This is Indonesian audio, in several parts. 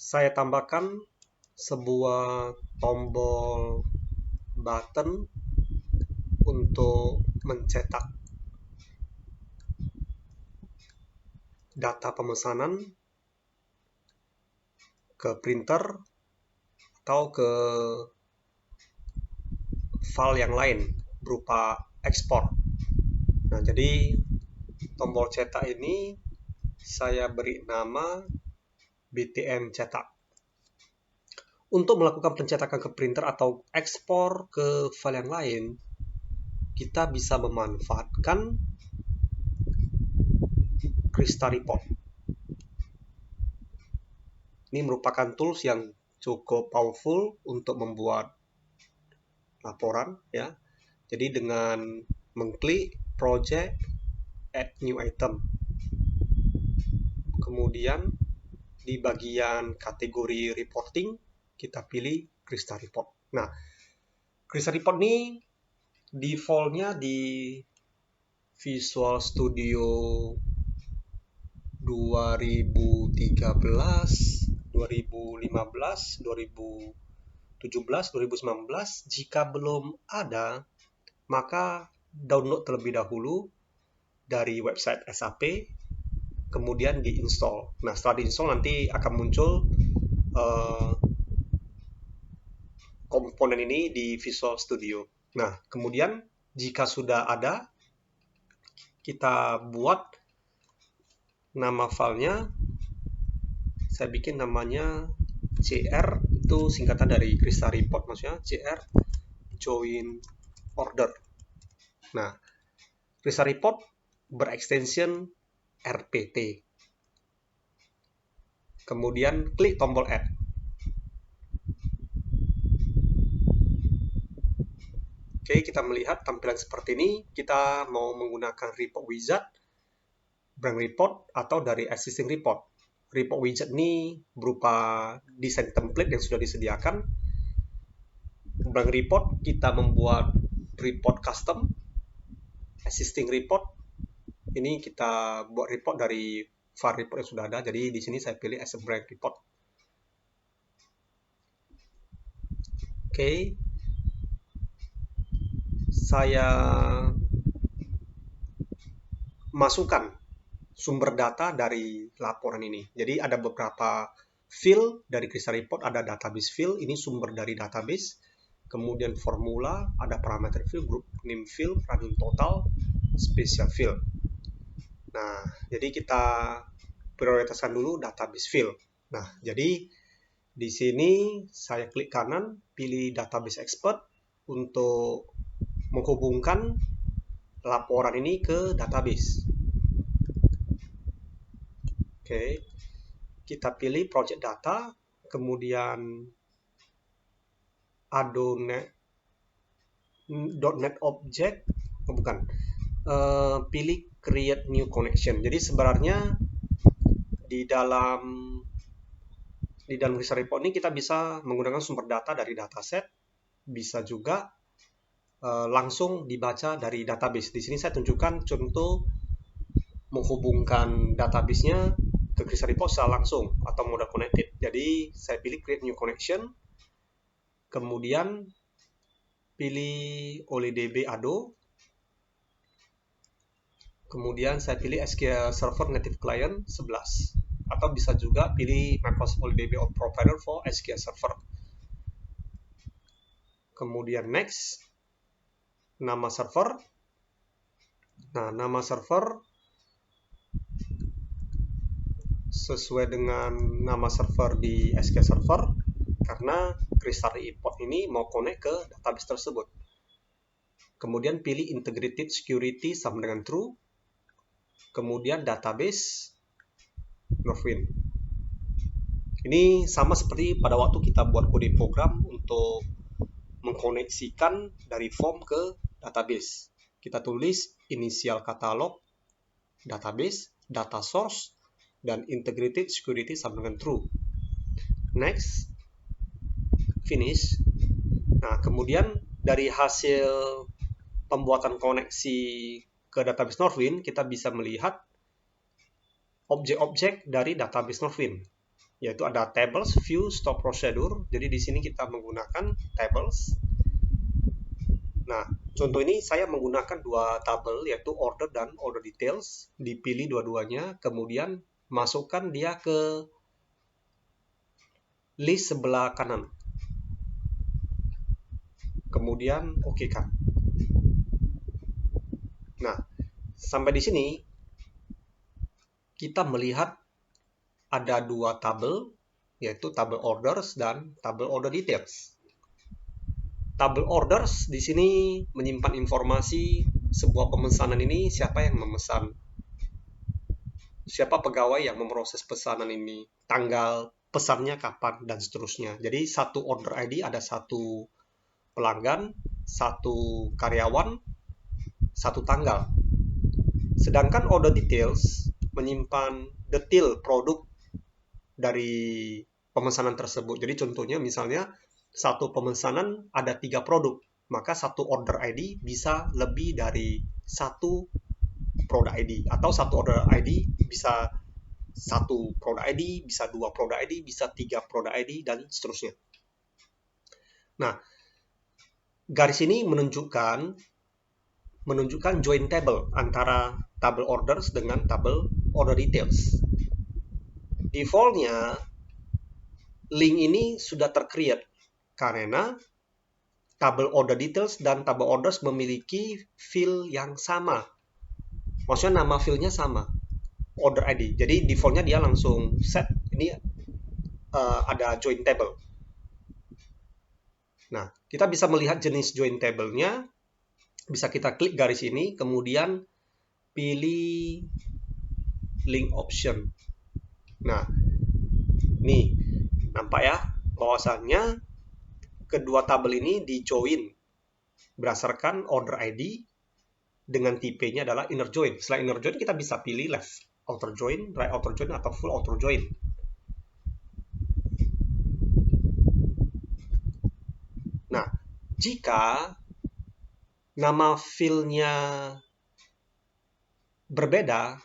Saya tambahkan sebuah tombol button untuk mencetak data pemesanan ke printer atau ke file yang lain berupa ekspor. Nah, jadi tombol cetak ini saya beri nama BTN cetak. Untuk melakukan pencetakan ke printer atau ekspor ke file yang lain, kita bisa memanfaatkan Krista Report. Ini merupakan tools yang cukup powerful untuk membuat laporan, ya. Jadi dengan mengklik project, add new item, kemudian di bagian kategori reporting kita pilih Krista Report. Nah, Krista Report ini defaultnya di Visual Studio 2013, 2015, 2017, 2019. Jika belum ada, maka download terlebih dahulu dari website SAP, kemudian diinstal. Nah, setelah diinstal nanti akan muncul komponen ini di Visual Studio. Nah, kemudian jika sudah ada, kita buat nama filenya. Saya bikin namanya CR, itu singkatan dari Krista Report, maksudnya CR Join Order. Nah, Krista Report berekstension RPT. Kemudian klik tombol Add. Oke, kita melihat tampilan seperti ini. Kita mau menggunakan report wizard, blank report, atau dari existing report. Report wizard ini berupa desain template yang sudah disediakan. Blank report, kita membuat report custom. Existing report, ini kita buat report dari file report yang sudah ada. Jadi di sini saya pilih as a blank report. Oke. Saya masukkan sumber data dari laporan ini. Jadi ada beberapa field dari Krista Report, ada database field, ini sumber dari database. Kemudian formula, ada parameter field, group name field, running total, special field. Nah, jadi kita prioritaskan dulu database field. Nah, jadi di sini saya klik kanan, pilih database expert untuk menghubungkan laporan ini ke database. Oke, kita pilih project data, kemudian .NET object, pilih create new connection. Jadi sebenarnya di dalam Krista Report ini kita bisa menggunakan sumber data dari dataset, bisa juga langsung dibaca dari database. Di sini saya tunjukkan contoh menghubungkan database-nya ke Krista Report secara langsung atau modal connected. Jadi saya pilih create new connection, kemudian pilih OLEDB Ado, kemudian saya pilih SQL Server Native Client 11, atau bisa juga pilih Microsoft OLEDB Provider for SQL Server. Kemudian next, nama server. Nah, nama server sesuai dengan nama server di SQL Server, karena Krista Report ini mau connect ke database tersebut. Kemudian pilih integrated security sama dengan true, kemudian database Northwind. Ini sama seperti pada waktu kita buat kode program untuk mengkoneksikan dari form ke database. Kita tulis initial katalog, database, data source, dan integrated security sama dengan true. Next, finish. Nah, kemudian dari hasil pembuatan koneksi ke database Northwind, kita bisa melihat objek-objek dari database Northwind. yaitu ada tables, view, stop procedure. Jadi di sini kita menggunakan tables. Nah, contoh ini saya menggunakan dua tabel, yaitu order dan order details. Dipilih dua-duanya, kemudian masukkan dia ke list sebelah kanan. Kemudian oke kan. Nah, sampai di sini kita melihat ada dua tabel, yaitu tabel orders dan tabel order details. Tabel orders di sini menyimpan informasi sebuah pemesanan ini, siapa yang memesan, siapa pegawai yang memproses pesanan ini, tanggal pesannya kapan, dan seterusnya. Jadi satu order ID ada satu pelanggan, satu karyawan, satu tanggal. Sedangkan order details menyimpan detail produk dari pemesanan tersebut. Jadi contohnya misalnya satu pemesanan ada 3 produk, maka satu order ID bisa lebih dari satu produk ID, atau satu order ID bisa satu produk ID, bisa 2 produk ID, bisa 3 produk ID, dan seterusnya. Nah, garis ini menunjukkan join table antara tabel orders dengan tabel order details. Defaultnya link ini sudah tercreate karena tabel order details dan tabel orders memiliki field yang sama. Maksudnya nama fieldnya sama, order ID. Jadi defaultnya dia langsung set ini ada join table. Nah, kita bisa melihat jenis join table-nya. Bisa kita klik garis ini, kemudian pilih link option. Nah, nih nampak ya bahwasannya kedua tabel ini di join berdasarkan order ID dengan tipenya adalah inner join. Setelah inner join kita bisa pilih left outer join, right outer join, atau full outer join. Nah, jika nama fieldnya berbeda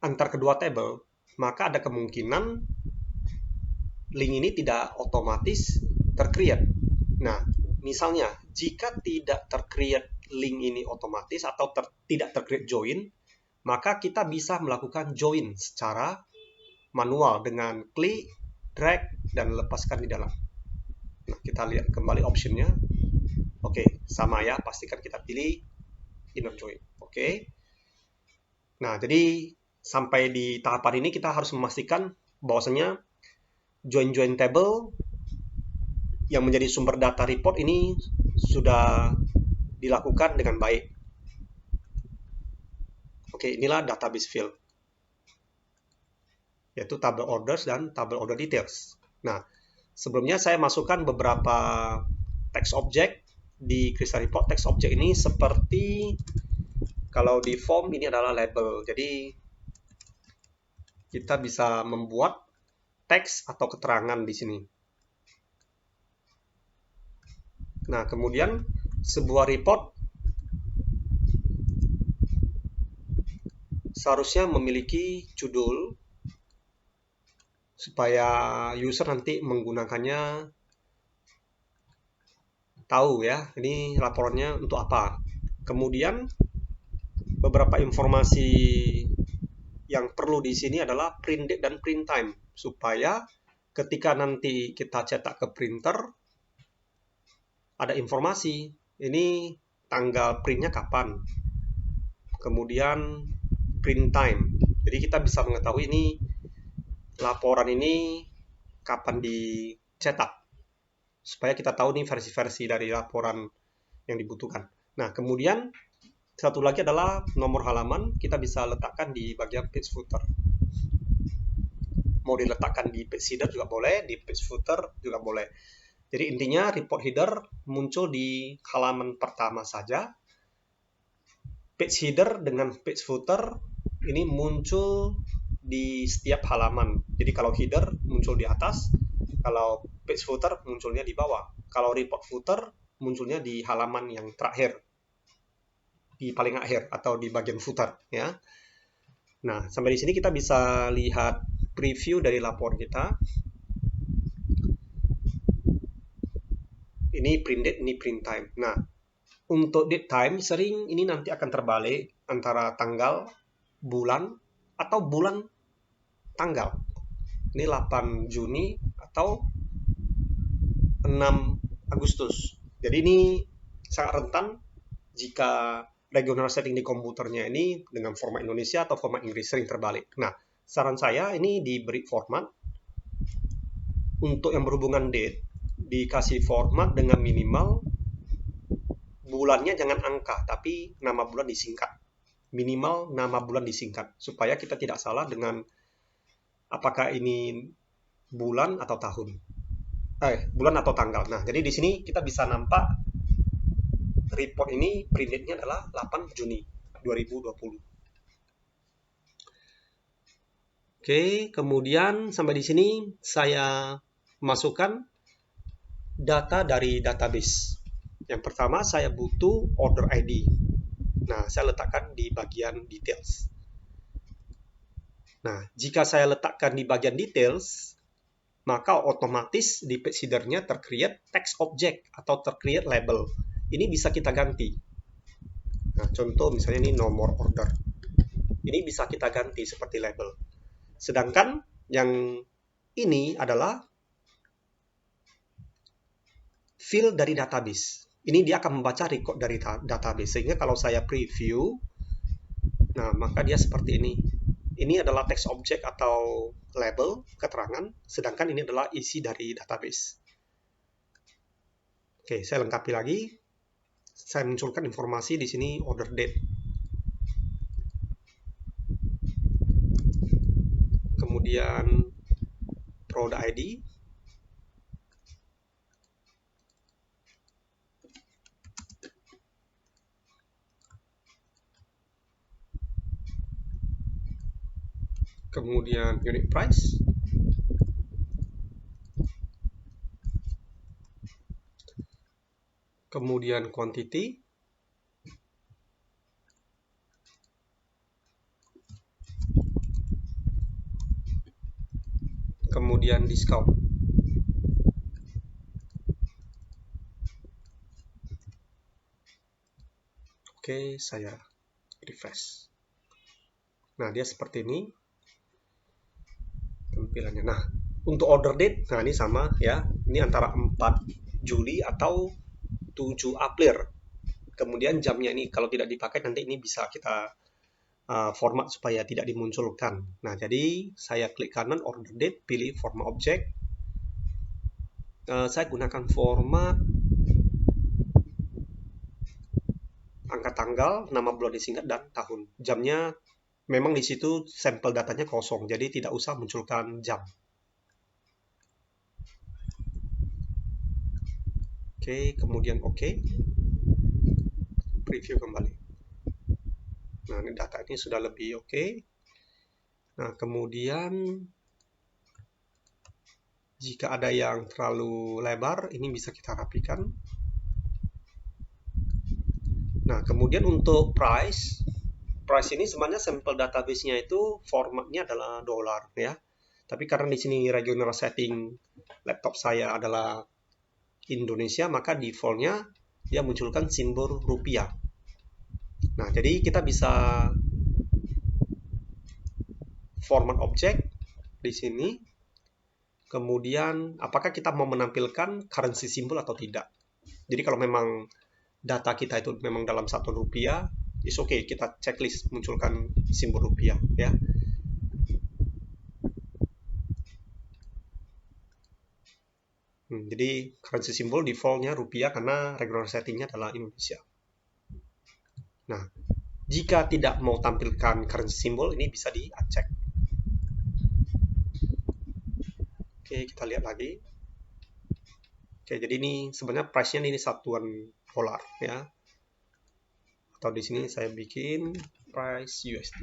antar kedua tabel, maka ada kemungkinan link ini tidak otomatis tercreate. Nah, misalnya jika tidak tercreate link ini otomatis atau tidak tercreate join, maka kita bisa melakukan join secara manual dengan klik, drag, dan lepaskan di dalam. Nah, kita lihat kembali optionnya. Oke, sama ya, pastikan kita pilih inner join. Oke. Nah, jadi sampai di tahapan ini kita harus memastikan bahwasanya join table yang menjadi sumber data report ini sudah dilakukan dengan baik. Oke, inilah database field, yaitu tabel orders dan tabel order details. Nah, sebelumnya saya masukkan beberapa text object di Crystal Report. Text object ini seperti kalau di form ini adalah label. Jadi kita bisa membuat teks atau keterangan di sini. Nah, kemudian sebuah report seharusnya memiliki judul supaya user nanti menggunakannya tahu ya, ini laporannya untuk apa. Kemudian beberapa informasi yang perlu di sini adalah print date dan print time, supaya ketika nanti kita cetak ke printer ada informasi ini tanggal printnya kapan, kemudian print time. Jadi kita bisa mengetahui ini laporan ini kapan dicetak, supaya kita tahu nih versi-versi dari laporan yang dibutuhkan. Nah, kemudian satu lagi adalah nomor halaman. Kita bisa letakkan di bagian page footer. Mau diletakkan di page header juga boleh, di page footer juga boleh. Jadi intinya report header muncul di halaman pertama saja. Page header dengan page footer ini muncul di setiap halaman. Jadi kalau header muncul di atas, kalau page footer munculnya di bawah. Kalau report footer munculnya di halaman yang terakhir, di paling akhir atau di bagian footer ya. Nah, sampai di sini kita bisa lihat preview dari lapor kita. Ini print date, ini print time. Nah, untuk date time sering ini nanti akan terbalik antara tanggal, bulan, atau bulan tanggal. Ini 8 Juni atau 6 Agustus. Jadi ini sangat rentan jika regional setting di komputernya ini dengan format Indonesia atau format Inggris sering terbalik. Nah, saran saya ini diberi format untuk yang berhubungan date, dikasih format dengan minimal bulannya jangan angka, tapi nama bulan disingkat. Minimal nama bulan disingkat, supaya kita tidak salah dengan apakah ini bulan atau tahun. Bulan atau tanggal. Nah, jadi di sini kita bisa nampak report ini print date-nya adalah 8 Juni 2020. Oke, kemudian sampai di sini saya masukkan data dari database. Yang pertama saya butuh order ID. Nah, saya letakkan di bagian details. Nah, jika saya letakkan di bagian details, maka otomatis di page header-nya tercreate text object atau tercreate label. Ini bisa kita ganti. Nah, contoh misalnya ini nomor order. Ini bisa kita ganti seperti label. Sedangkan yang ini adalah field dari database. Ini dia akan membaca record dari database. Sehingga kalau saya preview, nah maka dia seperti ini. Ini adalah text object atau label, keterangan, sedangkan ini adalah isi dari database. Oke, saya lengkapi lagi. Saya munculkan informasi di sini order date. Kemudian product ID. Kemudian unit price. Kemudian quantity. Kemudian discount. Oke, saya refresh. Nah, dia seperti ini tampilannya. Nah, untuk order date, nah ini sama ya. Ini antara 4 Juli atau 7 April. Kemudian jamnya ini kalau tidak dipakai nanti ini bisa kita format supaya tidak dimunculkan. Nah, jadi saya klik kanan order date, pilih format object. Saya gunakan format angka tanggal, nama bulan disingkat, dan tahun. Jamnya memang di situ sampel datanya kosong, jadi tidak usah munculkan jam. Oke, kemudian oke. Preview kembali. Nah, ini data ini sudah lebih oke. Nah, kemudian jika ada yang terlalu lebar, ini bisa kita rapikan. Nah, kemudian untuk price ini sebenarnya sampel database-nya itu formatnya adalah dolar ya. Tapi karena di sini regional setting laptop saya adalah Indonesia, maka default-nya dia munculkan simbol rupiah. Nah, jadi kita bisa format object di sini. Kemudian, apakah kita mau menampilkan currency symbol atau tidak? Jadi kalau memang data kita itu memang dalam satuan rupiah, is okay, kita checklist munculkan simbol rupiah ya. Jadi currency symbol defaultnya rupiah karena regular settingnya adalah Indonesia. Nah, jika tidak mau tampilkan currency symbol, ini bisa di uncheck. Oke, kita lihat lagi. Oke, jadi ini sebenarnya price-nya ini satuan dolar ya. Atau di sini saya bikin price USD.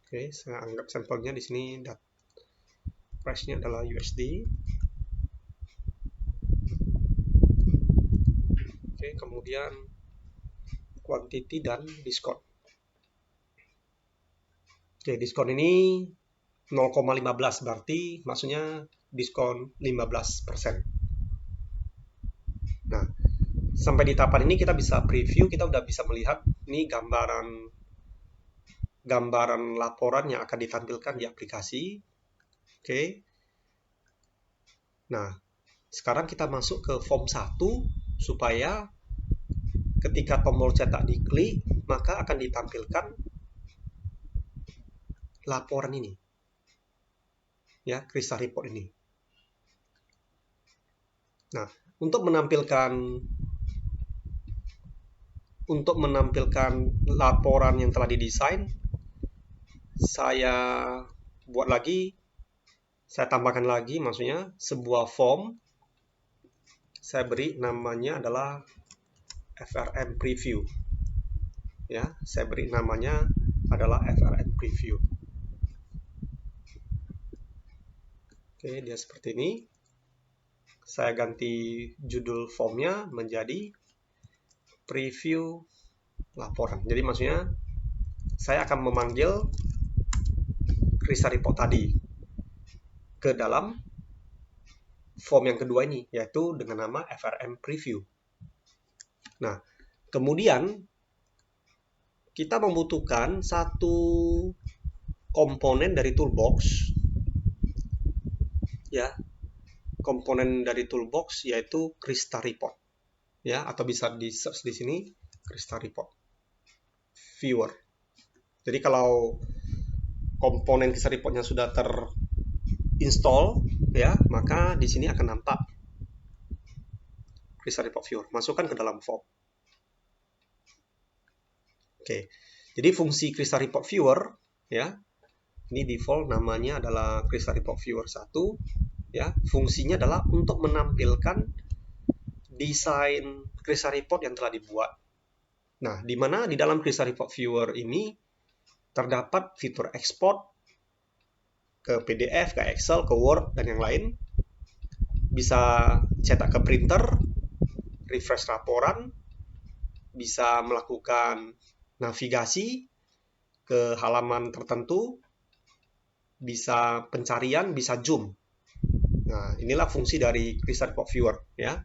Oke, saya anggap sampelnya di sini price-nya adalah USD. Oke, kemudian quantity dan diskon. Oke, diskon ini 0,15 berarti maksudnya diskon 15%. Nah, sampai di tahapan ini kita bisa preview, kita udah bisa melihat ini gambaran laporan yang akan ditampilkan di aplikasi. Oke. Nah, sekarang kita masuk ke form 1 supaya ketika tombol cetak diklik, maka akan ditampilkan laporan ini. Ya, Crystal Report ini. Nah, untuk menampilkan laporan yang telah didesain, saya tambahkan lagi, maksudnya sebuah form. Saya beri namanya adalah FRM Preview. Ya, saya beri namanya adalah FRM Preview. Oke, dia seperti ini. Saya ganti judul formnya menjadi Preview Laporan. Jadi maksudnya saya akan memanggil Crystal Report tadi ke dalam form yang kedua ini, yaitu dengan nama FRM Preview. Nah, kemudian kita membutuhkan satu komponen dari toolbox, ya, komponen dari toolbox yaitu Crystal Report, ya, atau bisa di search di sini Crystal Report Viewer. Jadi kalau komponen Crystal Reportnya sudah terinstall, ya, maka di sini akan nampak Crystal Report Viewer. Masukkan ke dalam form. Oke, jadi fungsi Crystal Report Viewer, ya, ini default namanya adalah Crystal Report Viewer 1, ya. Fungsinya adalah untuk menampilkan desain Crystal Report yang telah dibuat. Nah, di mana di dalam Crystal Report Viewer ini terdapat fitur export ke PDF, ke Excel, ke Word, dan yang lain. Bisa cetak ke printer, refresh laporan, bisa melakukan navigasi ke halaman tertentu, bisa pencarian, bisa zoom. Nah, inilah fungsi dari Crystal Report Viewer, ya.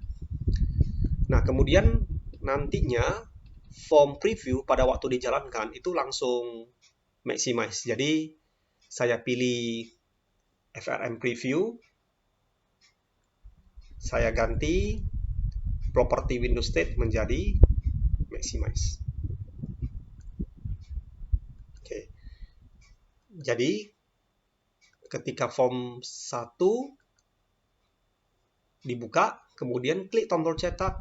Nah, kemudian nantinya form preview pada waktu dijalankan itu langsung maximize. Jadi saya pilih FRM Preview, saya ganti property window state menjadi maximize. Oke. Jadi ketika form 1 dibuka, kemudian klik tombol cetak,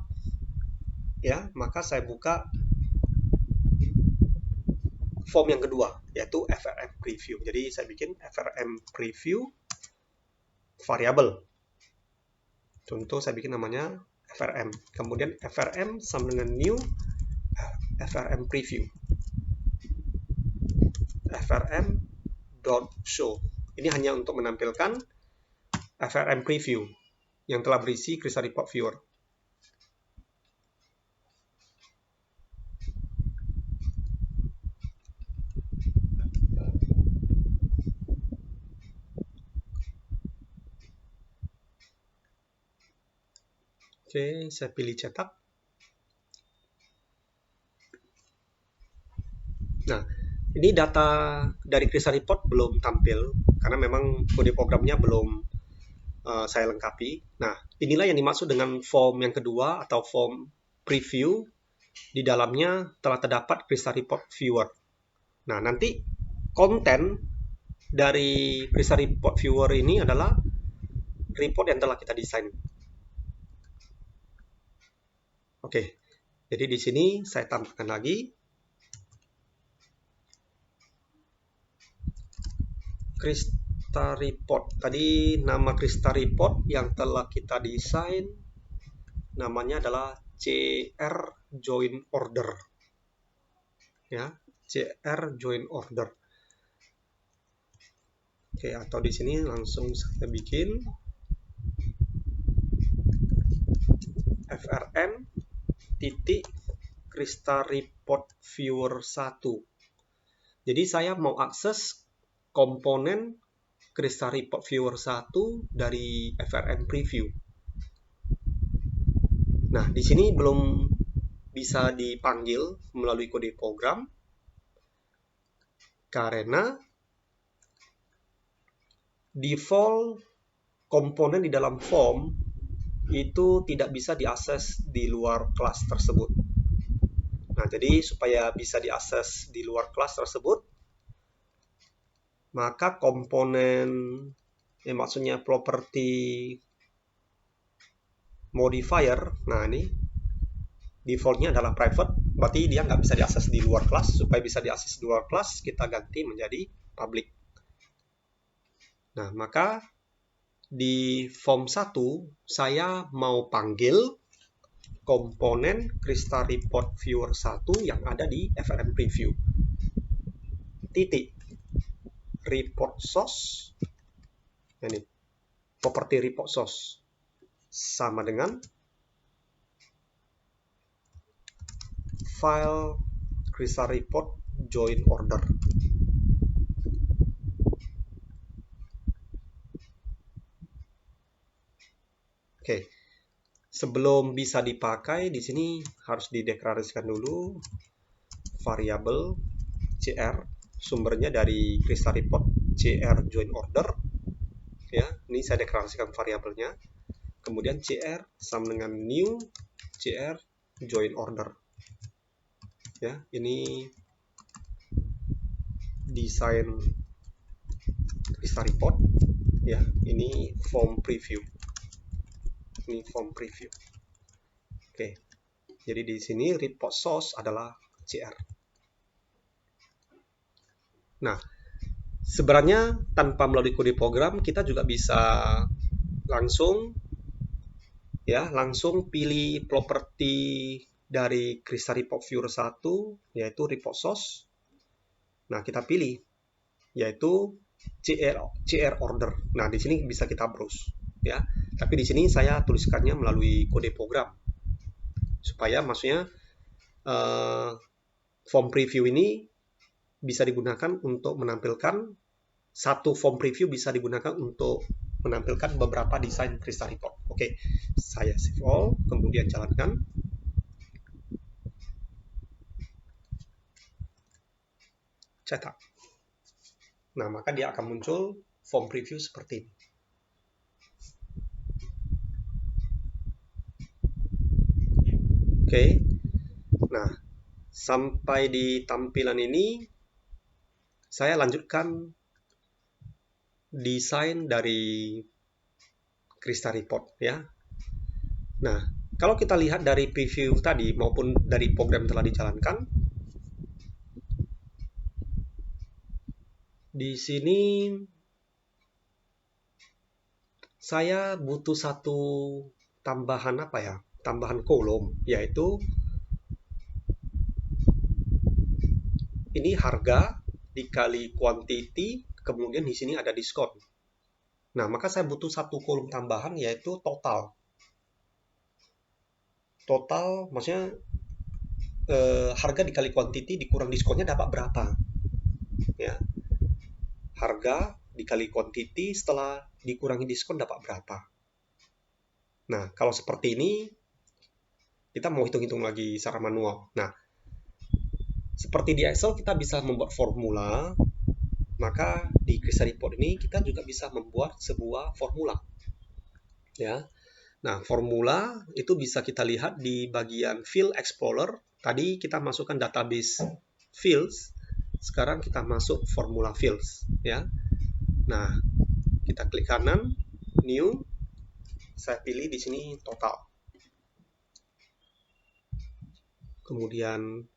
ya, maka saya buka form yang kedua, yaitu FRM Preview. Jadi saya bikin FRM Preview variable. Contoh saya bikin namanya FRM. Kemudian FRM sama dengan new FRM Preview. FRM.show. Ini hanya untuk menampilkan FRM Preview yang telah berisi Crystal Report Viewer. Oke, saya pilih cetak. Nah, ini data dari Crystal Report belum tampil karena memang kode programnya belum saya lengkapi. Nah, inilah yang dimaksud dengan form yang kedua atau form preview. Di dalamnya telah terdapat Crystal Report Viewer. Nah, nanti konten dari Crystal Report Viewer ini adalah report yang telah kita desain. Oke, jadi di sini saya tambahkan lagi Crystal Report. Tadi nama Crystal Report yang telah kita desain namanya adalah CR Join Order. Ya, CR Join Order. Oke, atau di sini langsung saya bikin FRM titik Krista Report Viewer 1. Jadi saya mau akses komponen Krista Report Viewer 1 dari FRM Preview. Nah, di sini belum bisa dipanggil melalui kode program karena default komponen di dalam form itu tidak bisa diakses di luar kelas tersebut. Nah, jadi supaya bisa diakses di luar kelas tersebut, maka komponen, maksudnya property modifier, nah ini defaultnya adalah private, berarti dia nggak bisa diakses di luar kelas. Supaya bisa diakses di luar kelas, kita ganti menjadi public. Nah, maka di form 1, saya mau panggil komponen Krista Report Viewer 1 yang ada di FRM Preview. Titik report source, ini property report source sama dengan file Krista Report join order. Oke. Sebelum bisa dipakai, di sini harus dideklarasikan dulu variabel cr, sumbernya dari Krista Report cr join order. Ya, ini saya deklarasikan variabelnya. Kemudian cr sama dengan new cr join order. Ya, ini desain Krista Report. Ya, ini form preview. Ini form preview. Oke. Jadi di sini report source adalah CR. Nah, sebenarnya tanpa melalui kode program kita juga bisa langsung pilih properti dari Krista Report Viewer 1 yaitu report source. Nah, kita pilih yaitu CR order. Nah, di sini bisa kita browse ya. Tapi di sini saya tuliskannya melalui kode program. Supaya maksudnya form preview ini bisa digunakan untuk menampilkan satu form preview bisa digunakan untuk menampilkan beberapa desain Krista Report. Oke, saya save all, kemudian jalankan. Cetak. Nah, maka dia akan muncul form preview seperti ini. Oke. Nah, sampai di tampilan ini saya lanjutkan desain dari Krista Report ya. Nah, kalau kita lihat dari preview tadi maupun dari program telah dijalankan, di sini saya butuh satu tambahan tambahan kolom, yaitu ini harga dikali quantity, kemudian di sini ada diskon. Nah, maka saya butuh satu kolom tambahan yaitu total. Total maksudnya harga dikali quantity dikurang diskonnya dapat berapa? Ya. Harga dikali quantity setelah dikurangi diskon dapat berapa? Nah, kalau seperti ini kita mau hitung-hitung lagi secara manual. Nah, seperti di Excel kita bisa membuat formula, maka di Krista Report ini kita juga bisa membuat sebuah formula. Ya. Nah, formula itu bisa kita lihat di bagian Field Explorer. Tadi kita masukkan database fields, sekarang kita masuk formula fields, ya. Nah, kita klik kanan, new, saya pilih di sini total. Kemudian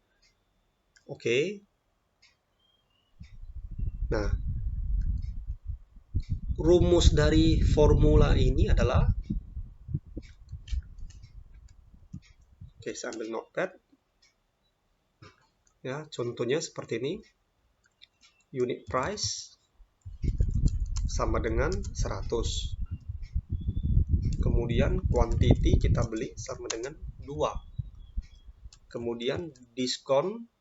oke. Nah, rumus dari formula ini adalah, oke, saya ambil notepad. Ya, contohnya seperti ini. Unit price sama dengan 100. Kemudian quantity kita beli sama dengan 2. kemudian diskon,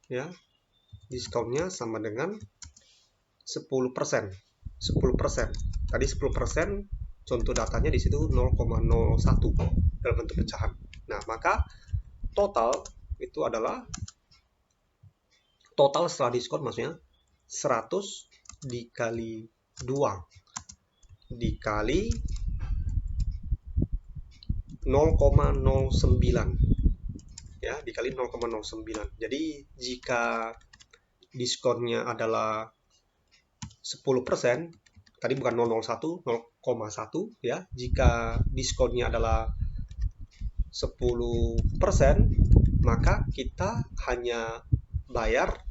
ya, diskonnya sama dengan 10%. 10%. Tadi 10%, contoh datanya di situ 0,01 dalam bentuk pecahan. Nah, maka total itu adalah total setelah diskon, maksudnya 100 dikali 2 dikali 0,09, ya, dikali 0,09. Jadi jika diskonnya adalah 10%, tadi bukan 0,01, 0,1, ya. Jika diskonnya adalah 10%, maka kita hanya bayar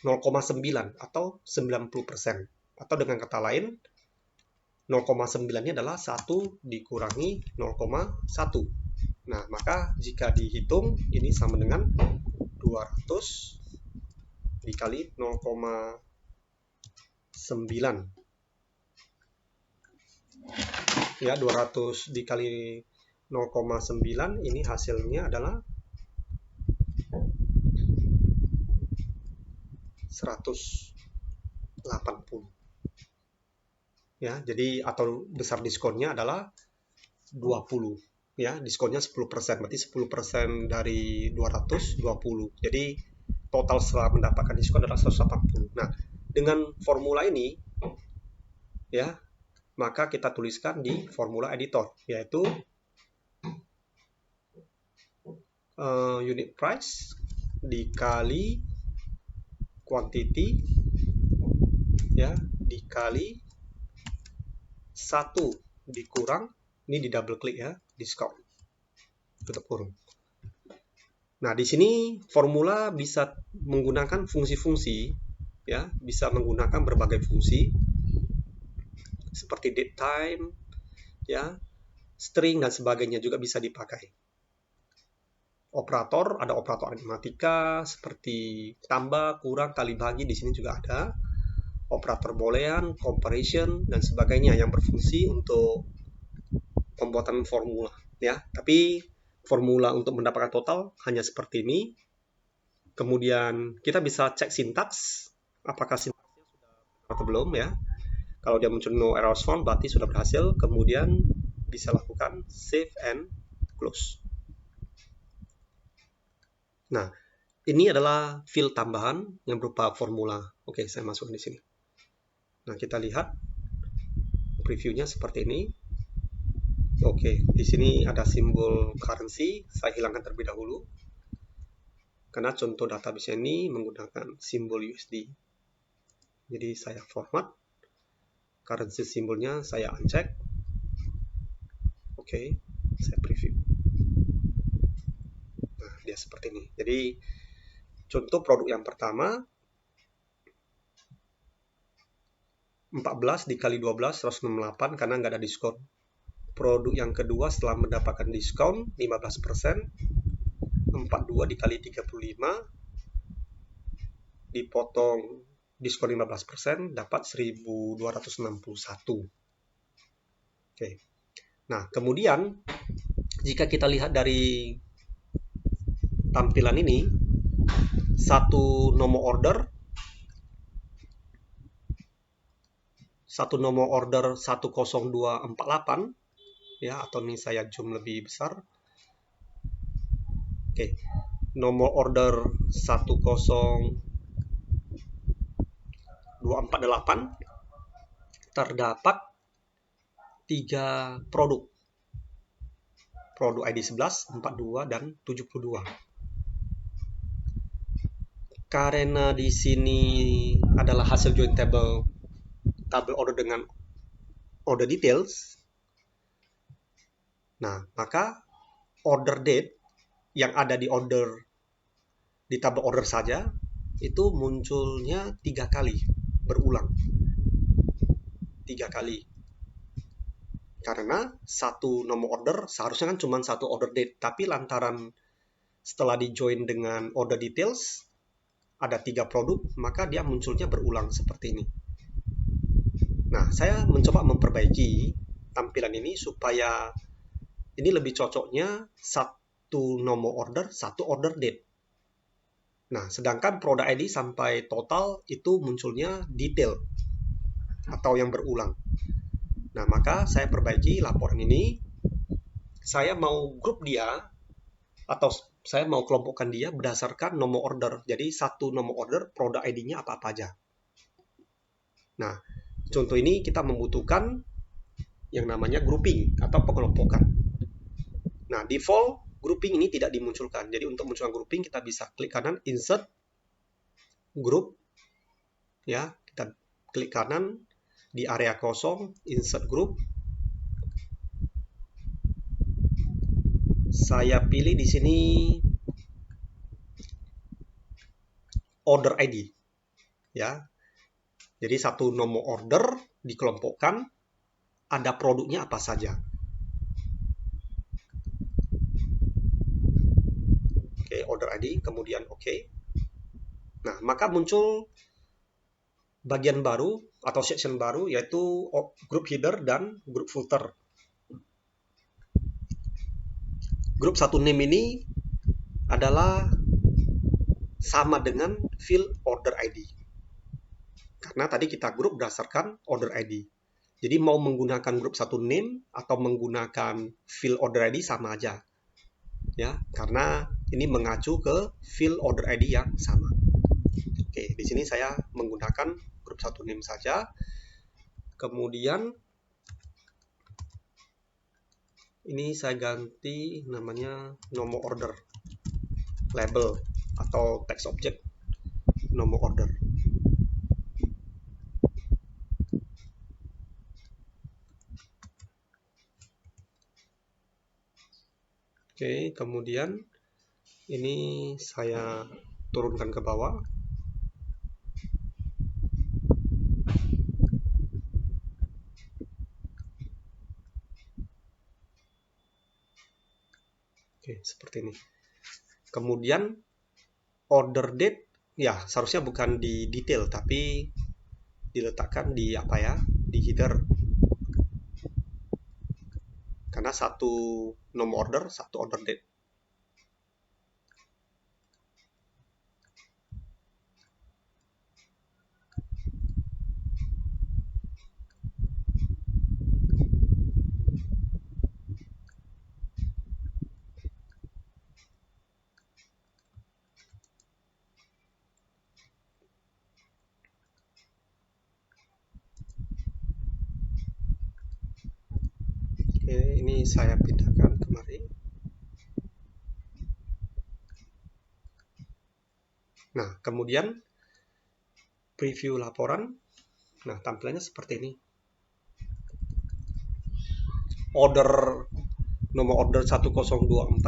0,9 atau 90%. Atau dengan kata lain, 0,9-nya adalah 1 dikurangi 0,1. Nah, maka jika dihitung, ini sama dengan 200 dikali 0,9. Ya, 200 dikali 0,9, ini hasilnya adalah 180. Ya, jadi atau besar diskonnya adalah 20. Ya, diskonnya 10%, berarti 10% dari 200, 20. Jadi total setelah mendapatkan diskon adalah 180. Nah, dengan formula ini, ya, maka kita tuliskan di formula editor, yaitu unit price dikali quantity, ya, dikali 1 dikurang, ini di double klik, ya, diskon, tutup kurung. Nah, di sini formula bisa menggunakan fungsi-fungsi, ya, bisa menggunakan berbagai fungsi seperti date time, ya, string dan sebagainya juga bisa dipakai. Operator, ada operator aritmatika seperti tambah, kurang, kali bagi, di sini juga ada. Operator boolean, comparison dan sebagainya yang berfungsi untuk pembuatan formula, ya. Tapi formula untuk mendapatkan total hanya seperti ini. Kemudian kita bisa cek sintaks, apakah sintaksnya sudah benar atau belum, ya. Kalau dia muncul no errors found, berarti sudah berhasil. Kemudian bisa lakukan save and close. Nah, ini adalah field tambahan yang berupa formula. Oke, saya masukkan di sini. Nah, kita lihat previewnya seperti ini. Oke, di sini ada simbol currency. Saya hilangkan terlebih dahulu. Karena contoh database ini menggunakan simbol USD. Jadi saya format. Currency simbolnya saya uncheck. Oke, saya preview. Nah, dia seperti ini. Jadi, contoh produk yang pertama, 14 dikali 12, 168 karena nggak ada diskon. Produk yang kedua setelah mendapatkan diskon 15%, 42 dikali 35, dipotong diskon 15%, dapat 1261. Oke. Nah, kemudian jika kita lihat dari tampilan ini, satu nomor order 10248, ya, atau ini saya zoom lebih besar. Oke, nomor order 10248 terdapat 3 produk ID 11, 42 dan 72. Karena di sini adalah hasil join tabel order dengan order details. Nah, maka order date yang ada di tabel order saja itu munculnya 3 kali, berulang 3 kali. Karena satu nomor order seharusnya kan cuma satu order date, tapi lantaran setelah di join dengan order details ada 3 produk, maka dia munculnya berulang seperti ini. Nah, saya mencoba memperbaiki tampilan ini supaya ini lebih cocoknya satu nomor order, satu order date. Nah, sedangkan product ID sampai total itu munculnya detail atau yang berulang. Nah, maka saya perbaiki laporan ini. Saya mau grup dia atau saya mau kelompokkan dia berdasarkan nomor order. Jadi satu nomor order product ID-nya apa-apa aja. Nah, contoh ini kita membutuhkan yang namanya grouping atau pengelompokan. Nah, default grouping ini tidak dimunculkan. Jadi untuk munculkan grouping kita bisa klik kanan insert group, ya, kita klik kanan di area kosong insert group. Saya pilih di sini order ID, ya. Jadi satu nomor order dikelompokkan, ada produknya apa saja. Oke, order ID, kemudian oke. Nah, maka muncul bagian baru atau section baru, yaitu group header dan group footer. Group satu name ini adalah sama dengan field order ID. Karena tadi kita grup berdasarkan order ID. Jadi mau menggunakan grup satu name atau menggunakan field order ID sama aja. Ya, karena ini mengacu ke field order ID yang sama. Oke, di sini saya menggunakan grup satu name saja. Kemudian ini saya ganti namanya nomor order label atau text object nomor order. Oke, kemudian ini saya turunkan ke bawah. Oke, seperti ini. Kemudian order date, ya seharusnya bukan di detail, tapi diletakkan di apa ya, di header. Karena satu nomor order, satu order date. Oke, ini saya pindahkan kemari. Nah, kemudian preview laporan. Nah, tampilannya seperti ini. Order nomor order 10248,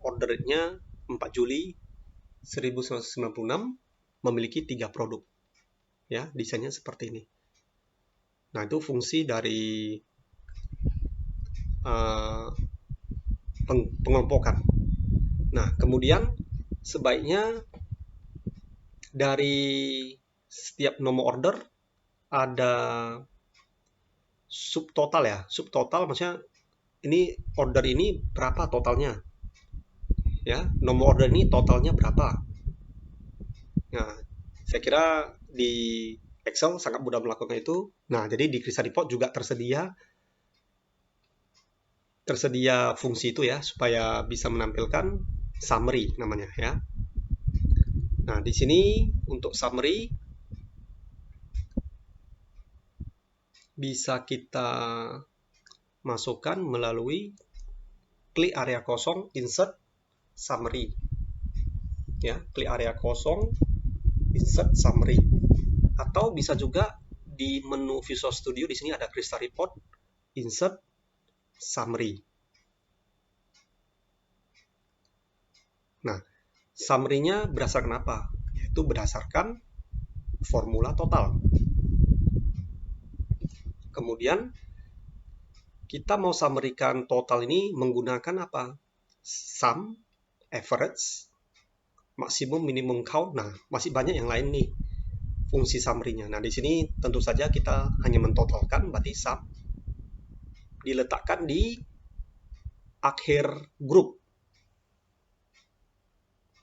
ordernya 4 Juli 1996, memiliki 3 produk. Ya, desainnya seperti ini. Nah, itu fungsi dari pengelompokan. Nah, kemudian sebaiknya dari setiap nomor order ada subtotal ya. Subtotal maksudnya ini order ini berapa totalnya. Ya, nomor order ini totalnya berapa. Nah, saya kira di Excel sangat mudah melakukan itu. Nah, jadi di Crystal Report juga tersedia fungsi itu ya, supaya bisa menampilkan summary namanya ya. Nah, di sini untuk summary bisa kita masukkan melalui klik area kosong insert summary. Ya, klik area kosong insert summary. Atau bisa juga di menu Visual Studio, di sini ada Crystal Report insert summary. Nah, summary-nya berdasarkan apa? Yaitu berdasarkan formula total. Kemudian kita mau summary-kan total ini menggunakan apa? Sum, average, maksimum, minimum count. Nah, masih banyak yang lain nih fungsi summary-nya. Nah, di sini tentu saja kita hanya mentotalkan, berarti sum diletakkan di akhir grup.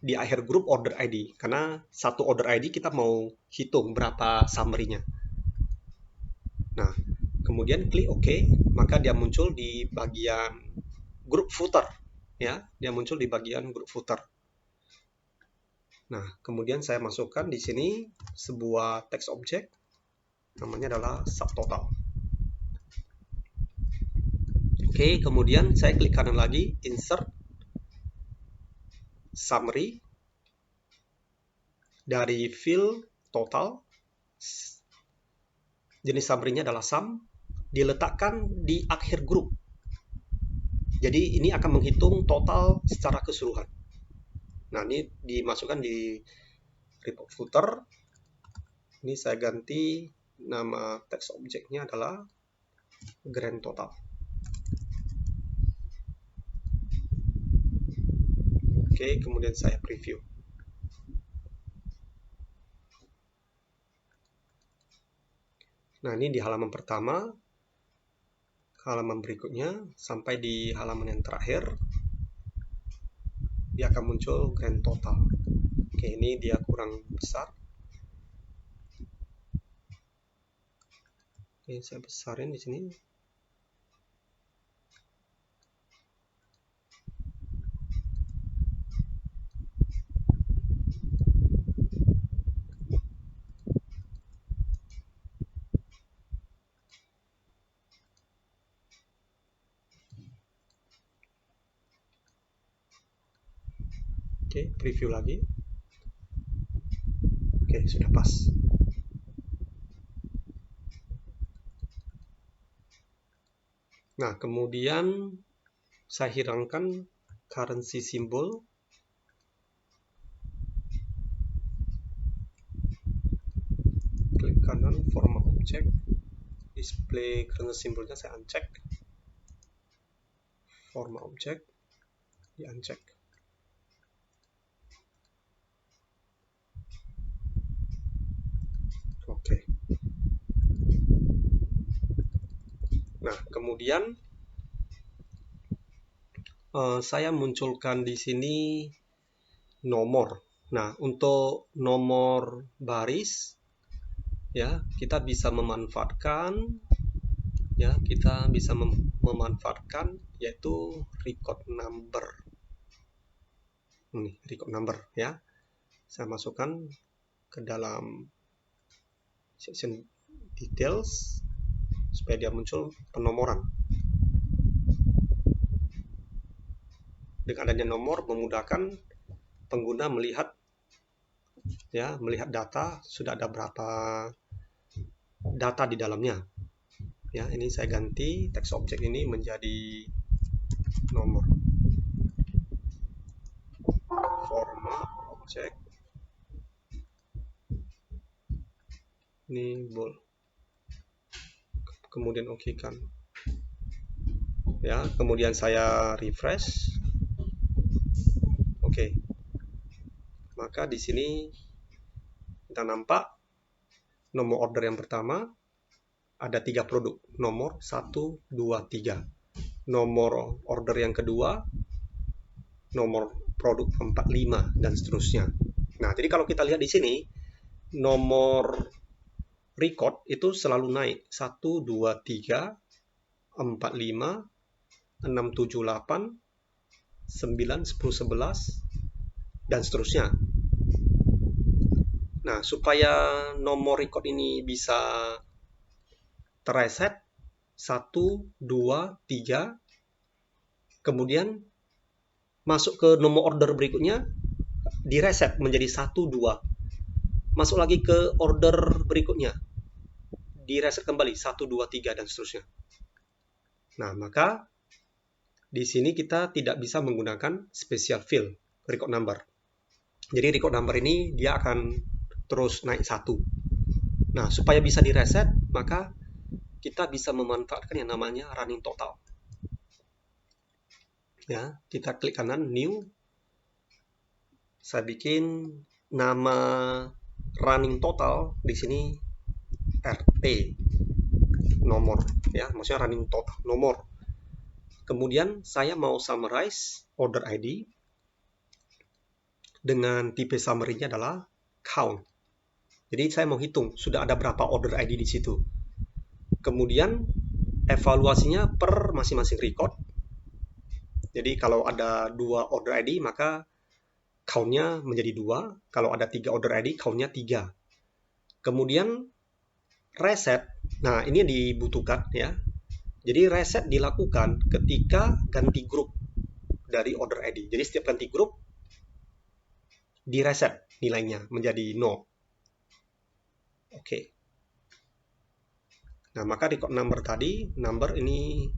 Di akhir grup order ID, karena satu order ID kita mau hitung berapa summary-nya. Nah, kemudian klik OK, maka dia muncul di bagian grup footer, ya, dia muncul di bagian grup footer. Nah, kemudian saya masukkan di sini sebuah text object, namanya adalah subtotal. Oke, kemudian saya klik kanan lagi, insert summary dari field total, jenis summary-nya adalah sum, diletakkan di akhir grup. Jadi ini akan menghitung total secara keseluruhan. Nah, ini dimasukkan di report footer. Ini saya ganti nama text object-nya adalah grand total. Oke, kemudian saya preview. Nah, ini di halaman pertama, halaman berikutnya, sampai di halaman yang terakhir, dia akan muncul grand total. Oke, ini dia kurang besar. Oke, saya besarin di sini. Oke, preview lagi. Oke, sudah pas. Nah, kemudian saya hilangkan currency symbol. Klik kanan, format object. Display currency symbolnya saya uncheck. Format object, di uncheck. Oke. Nah, kemudian saya munculkan di sini nomor. Nah, untuk nomor baris, ya, kita bisa memanfaatkan, ya, yaitu record number. Ini record number, ya. Saya masukkan ke dalam section details supaya dia muncul penomoran. Dengan adanya nomor memudahkan pengguna melihat, ya, melihat data, sudah ada berapa data di dalamnya. Ya, ini saya ganti text object ini menjadi nomor. Format object. Ini bold. Kemudian OK kan. Ya, kemudian saya refresh. Oke. Maka di sini kita nampak nomor order yang pertama ada 3 produk, nomor 1, 2, 3. Nomor order yang kedua, nomor produk 4, 5, dan seterusnya. Nah, jadi kalau kita lihat di sini, nomor record itu selalu naik. 1, 2, 3, 4, 5, 6, 7, 8, 9, 10, 11, dan seterusnya. Nah, supaya nomor record ini bisa terreset 1, 2, 3, kemudian masuk ke nomor order berikutnya, direset menjadi 1, 2, masuk lagi ke order berikutnya, direset kembali 1, 2, 3, dan seterusnya. Nah, maka di sini kita tidak bisa menggunakan special field record number. Jadi record number ini dia akan terus naik 1. Nah, supaya bisa direset, maka kita bisa memanfaatkan yang namanya running total. Ya, kita klik kanan new. Saya bikin nama running total di sini RT, nomor, ya, maksudnya running total nomor. Kemudian saya mau summarize order ID dengan tipe summary-nya adalah count. Jadi saya mau hitung sudah ada berapa order ID di situ. Kemudian evaluasinya per masing-masing record. Jadi kalau ada 2 order ID maka count-nya menjadi 2. Kalau ada 3 order ID, count-nya 3. Kemudian reset. Nah, ini dibutuhkan ya. Jadi reset dilakukan ketika ganti grup dari order ID. Jadi setiap ganti grup di reset nilainya menjadi 0. Oke. Nah, maka record number tadi, number ini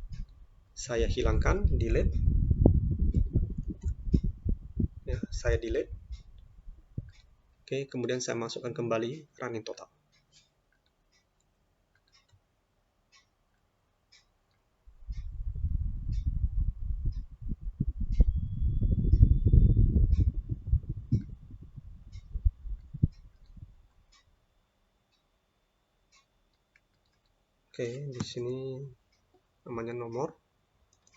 saya hilangkan, delete. Ya, saya delete. Oke, kemudian saya masukkan kembali running total. Oke, di sini namanya nomor.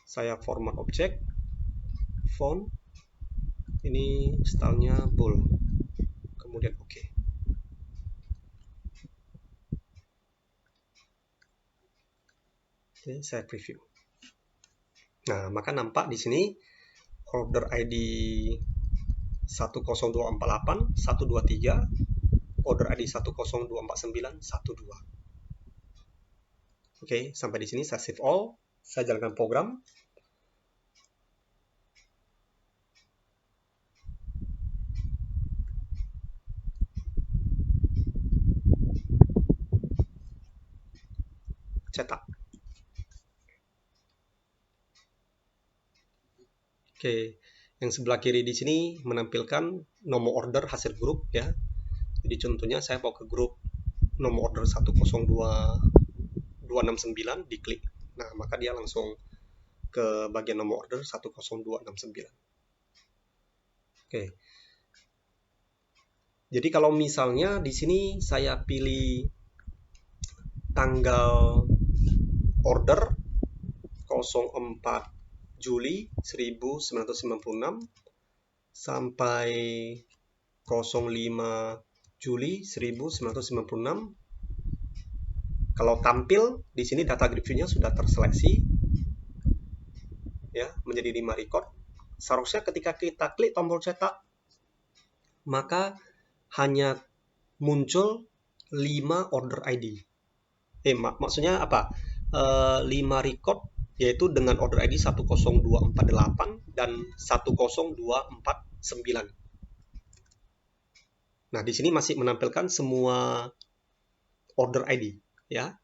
Saya format objek, font, ini stylenya bold. Kemudian oke. Oke, saya preview. Nah, maka nampak di sini order ID 10248, 123, order ID 10249, 12. Oke, sampai di sini saya save all, saya jalankan program. Cetak. Oke, yang sebelah kiri di sini menampilkan nomor order hasil grup ya. Jadi contohnya saya mau ke grup nomor order 102269, diklik. Nah, maka dia langsung ke bagian nomor order 10269. Oke. Jadi kalau misalnya di sini saya pilih tanggal order 04 Juli 1996 sampai 05 Juli 1996. Kalau tampil di sini data grid view-nya sudah terseleksi ya menjadi 5 record. Seharusnya ketika kita klik tombol cetak maka hanya muncul 5 order ID. Maksudnya apa? 5 record yaitu dengan order ID 10248 dan 10249. Nah, di sini masih menampilkan semua order ID ya.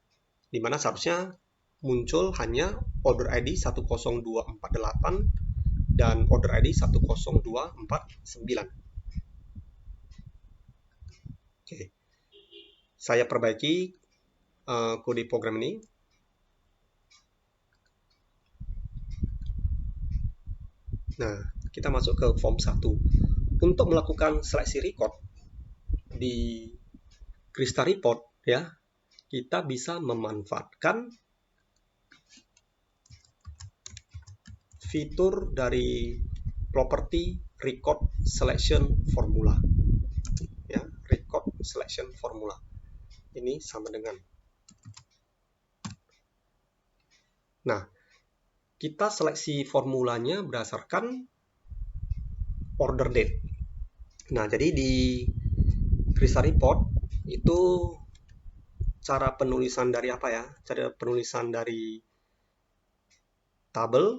Dimana seharusnya muncul hanya order ID 10248 dan order ID 10249. Oke. Saya perbaiki kode program ini. Nah, kita masuk ke form 1. Untuk melakukan seleksi record di Krista Report ya, kita bisa memanfaatkan fitur dari property record selection formula. Ya, record selection formula. Ini sama dengan. Nah, kita seleksi formulanya berdasarkan order date. Nah, jadi di Krista Report itu cara penulisan dari apa ya? Cara penulisan dari tabel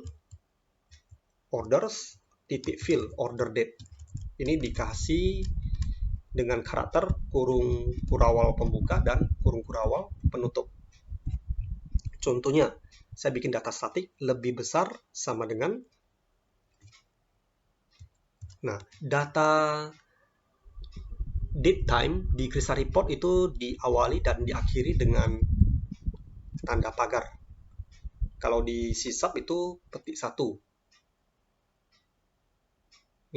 orders titik fill order date. Ini dikasih dengan karakter kurung kurawal pembuka dan kurung kurawal penutup. Contohnya, saya bikin data statik lebih besar sama dengan, nah, data date time di Krista Report itu diawali dan diakhiri dengan tanda pagar. Kalau di sisap itu petik 1.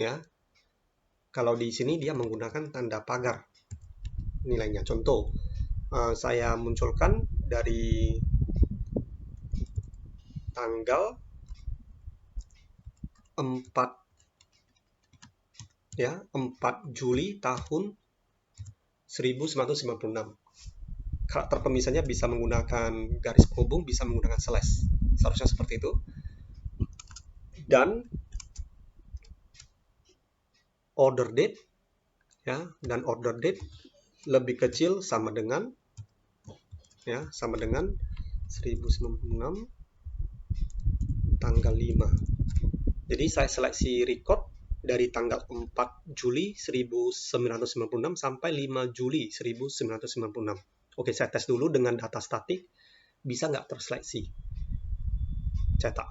Ya. Kalau di sini dia menggunakan tanda pagar nilainya. Contoh, saya munculkan dari tanggal 4 Juli tahun 1996. Karakter pemisahannya bisa menggunakan garis penghubung, bisa menggunakan slash. Seharusnya seperti itu. Dan order date, ya, dan order date lebih kecil sama dengan 1096 tanggal 5. Jadi saya seleksi record dari tanggal 4 Juli 1996 sampai 5 Juli 1996. Oke, saya tes dulu dengan data statik, bisa nggak terseleksi cetak.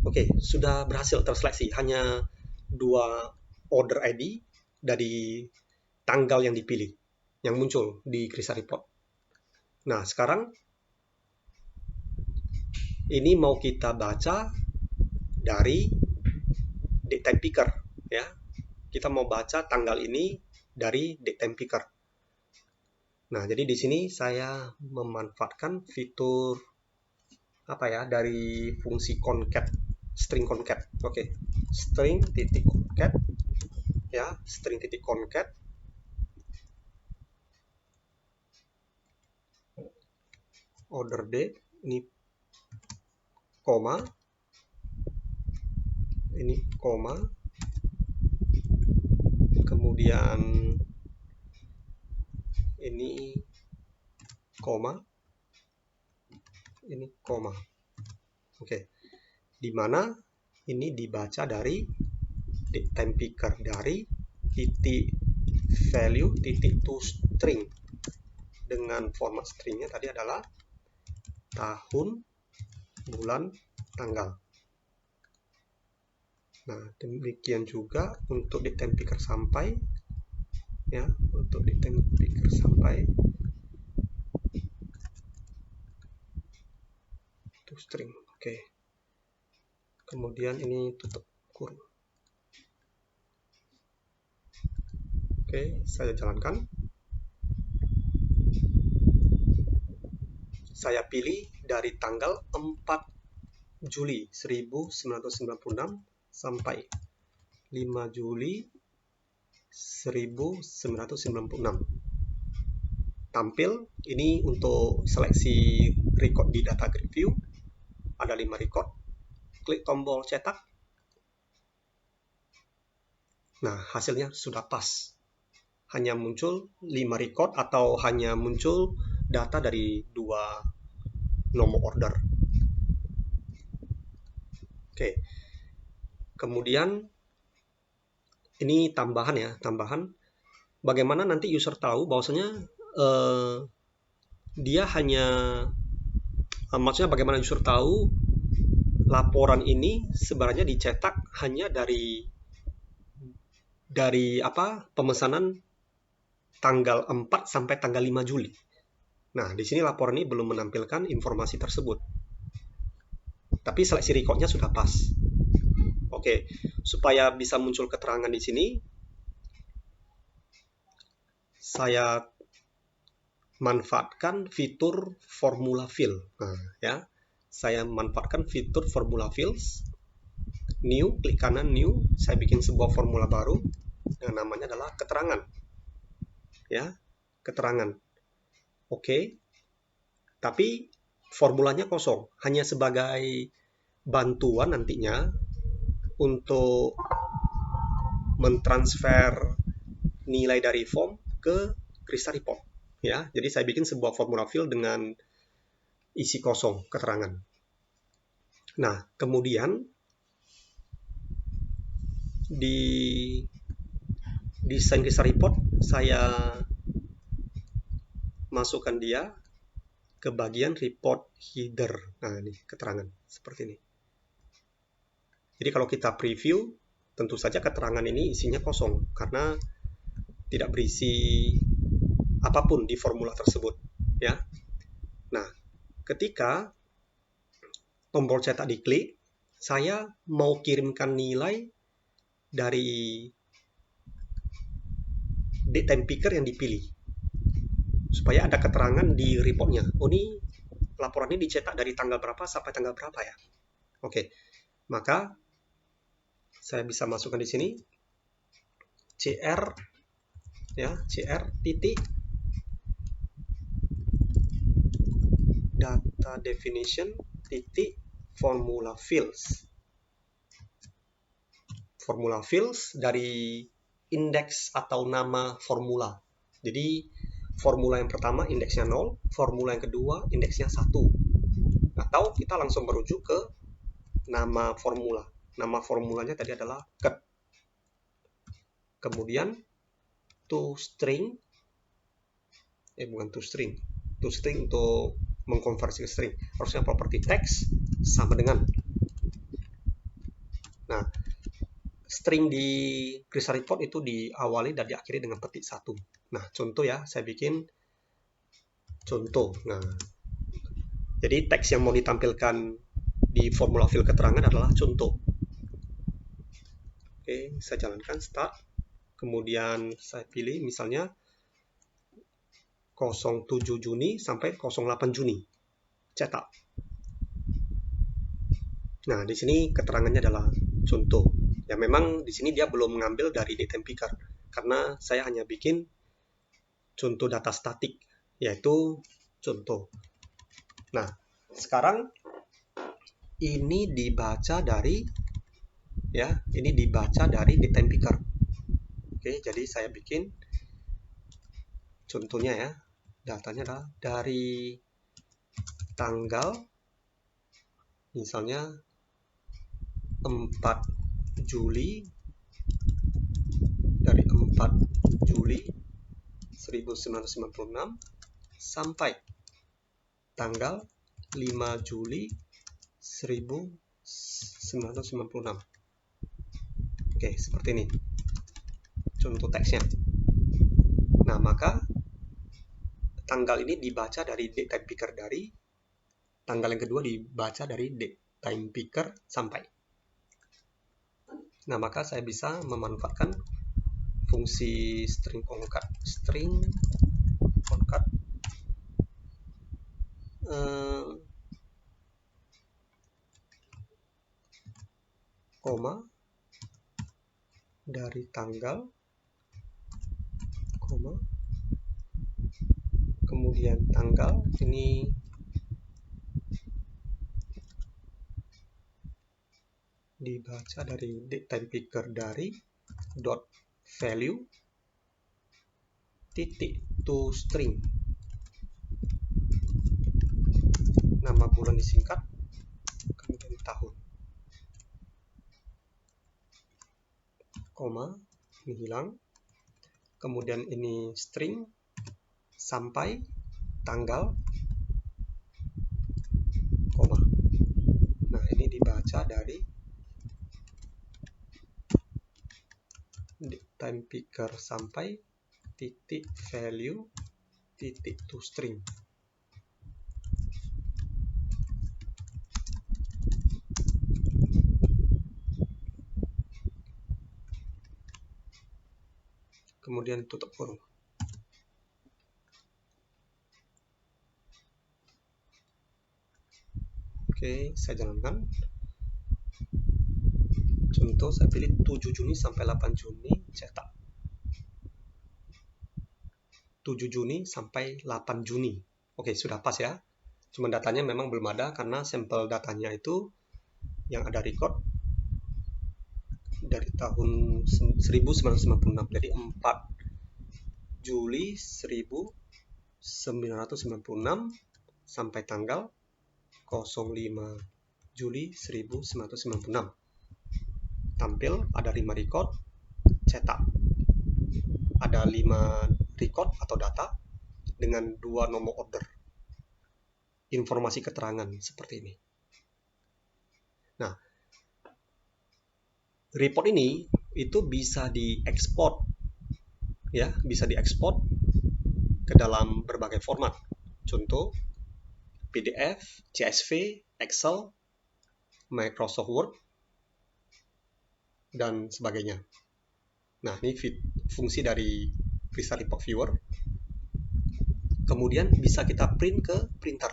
Oke, sudah berhasil terseleksi. Hanya 2 order ID dari tanggal yang dipilih yang muncul di Crystal Report. Nah, sekarang ini mau kita baca dari datetime picker, ya. Kita mau baca tanggal ini dari datetime picker. Nah, jadi di sini saya memanfaatkan fitur dari fungsi concat, string concat. Oke, string titik concat, ya, string titik concat. Order date, ini koma, kemudian ini koma, ini koma. Oke, dimana ini dibaca dari datetime picker dari titik value titik to string, dengan format stringnya tadi adalah tahun, bulan, tanggal. Nah, demikian juga untuk datetime picker sampai, ya, untuk datetime picker sampai to string. Oke. Kemudian ini tutup kurung. Oke, saya jalankan. Saya pilih dari tanggal 4 Juli 1996 sampai 5 Juli 1996. Tampil ini untuk seleksi record di data grid view. Ada 5 record. Klik tombol cetak. Nah, hasilnya sudah pas. Hanya muncul 5 record atau hanya muncul data dari 2 nomor order. Oke. Kemudian ini tambahan, ya, bagaimana nanti user tahu bahwasanya dia hanya maksudnya bagaimana user tahu laporan ini sebenarnya dicetak hanya dari pemesanan tanggal 4 sampai tanggal 5 Juli. Nah, di sini laporan ini belum menampilkan informasi tersebut. Tapi seleksi recordnya sudah pas. Oke, supaya bisa muncul keterangan di sini, saya manfaatkan fitur formula fill. Nah, ya, saya manfaatkan fitur formula fills. New, klik kanan new. Saya bikin sebuah formula baru yang namanya adalah keterangan. Ya, keterangan. Oke. Tapi formulanya kosong, hanya sebagai bantuan nantinya untuk mentransfer nilai dari form ke Crystal Report, ya. Jadi saya bikin sebuah formula fill dengan isi kosong keterangan. Nah, kemudian di desain Crystal Report saya masukkan dia ke bagian report header. Nah, ini keterangan seperti ini. Jadi kalau kita preview, tentu saja keterangan ini isinya kosong karena tidak berisi apapun di formula tersebut, ya. Nah, ketika tombol cetak diklik, saya mau kirimkan nilai dari datetime picker yang dipilih supaya ada keterangan di reportnya. Oh, ini laporan ini dicetak dari tanggal berapa sampai tanggal berapa, ya. Oke, maka saya bisa masukkan di sini cr ya, cr titik data definition titik formula fields. Formula fields dari indeks atau nama formula. Jadi formula yang pertama indeksnya 0, formula yang kedua indeksnya 1. Atau kita langsung merujuk ke nama formula. Nama formulanya tadi adalah cut. Kemudian toString, bukan toString. toString untuk mengkonversi ke string. Harusnya property text sama dengan. Nah, string di Crystal Report itu diawali dan diakhiri dengan petik 1. Nah, contoh ya, saya bikin contoh. Nah, jadi teks yang mau ditampilkan di formula field keterangan adalah contoh. Oke, saya jalankan start. Kemudian saya pilih misalnya 07 Juni sampai 08 Juni. Cetak. Nah, di sini keterangannya adalah contoh. Ya, memang di sini dia belum mengambil dari date time picker karena saya hanya bikin contoh data statik, yaitu contoh. Nah, sekarang ini dibaca dari date time picker. Oke, jadi saya bikin contohnya ya. Datanya adalah dari tanggal misalnya 4 Juli 1996 sampai tanggal 5 Juli 1996. Oke, seperti ini contoh teksnya. Nah, maka tanggal ini dibaca dari date time picker dari tanggal yang kedua dibaca dari date time picker sampai. Nah, maka saya bisa memanfaatkan fungsi string concat koma dari tanggal koma kemudian tanggal ini dibaca dari date time picker dari dot value titik toString, nama bulan disingkat, kemudian tahun, koma, ini hilang, kemudian ini string sampai tanggal, koma. Nah, ini dibaca dari time picker sampai titik value titik toString. Kemudian tutup kurung. Oke, saya jalankan. Contoh, saya pilih 7 Juni sampai 8 Juni, cetak. 7 Juni sampai 8 Juni. Oke, sudah pas ya. Cuma datanya memang belum ada karena sampel datanya itu yang ada record dari tahun 1996. Jadi 4 Juli 1996 sampai tanggal 05 Juli 1996. Tampil ada 5 record, cetak. Ada 5 record atau data dengan 2 nomor order. Informasi keterangan seperti ini. Nah, report ini itu bisa diekspor ya, bisa diekspor ke dalam berbagai format. Contoh PDF, CSV, Excel, Microsoft Word, dan sebagainya. Nah, ini fungsi dari Crystal Report Viewer. Kemudian bisa kita print ke printer.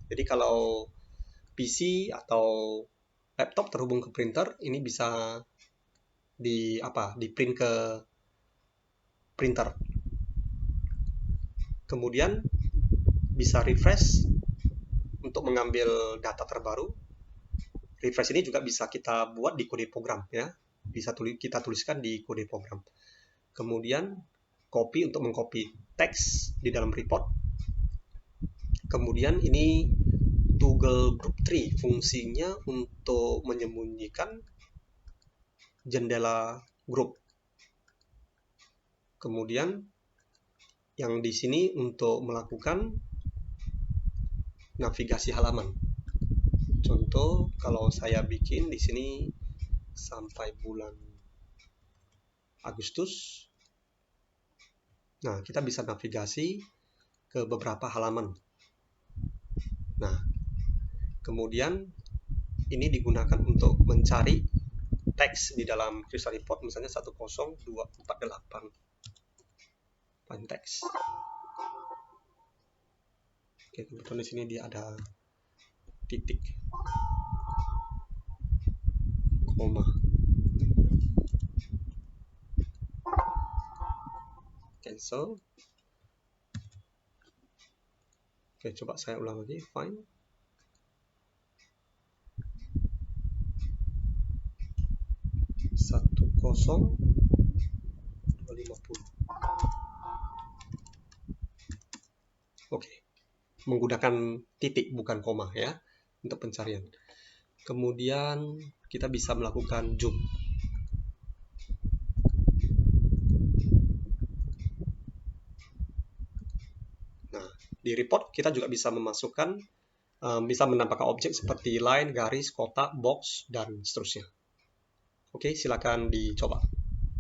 Jadi kalau PC atau laptop terhubung ke printer, ini bisa di print ke printer. Kemudian bisa refresh untuk mengambil data terbaru. Refresh ini juga bisa kita buat di kode program ya. Bisa kita tuliskan di kode program. Kemudian copy untuk mengcopy teks di dalam report. Kemudian ini toggle group tree, fungsinya untuk menyembunyikan jendela grup. Kemudian yang di sini untuk melakukan navigasi halaman. Contoh kalau saya bikin di sini sampai bulan Agustus. Nah, kita bisa navigasi ke beberapa halaman. Nah, kemudian ini digunakan untuk mencari teks di dalam Crystal Report, misalnya 10248 find teks. Oke, kebetulan di sini dia ada titik, koma. Cancel. Oke, coba saya ulang lagi. Find. Satu 250. Oke, menggunakan titik bukan koma ya untuk pencarian. Kemudian kita bisa melakukan zoom. Nah, di report kita juga bisa memasukkan, bisa menambahkan objek seperti line, garis, kotak, box, dan seterusnya. Oke, silakan dicoba.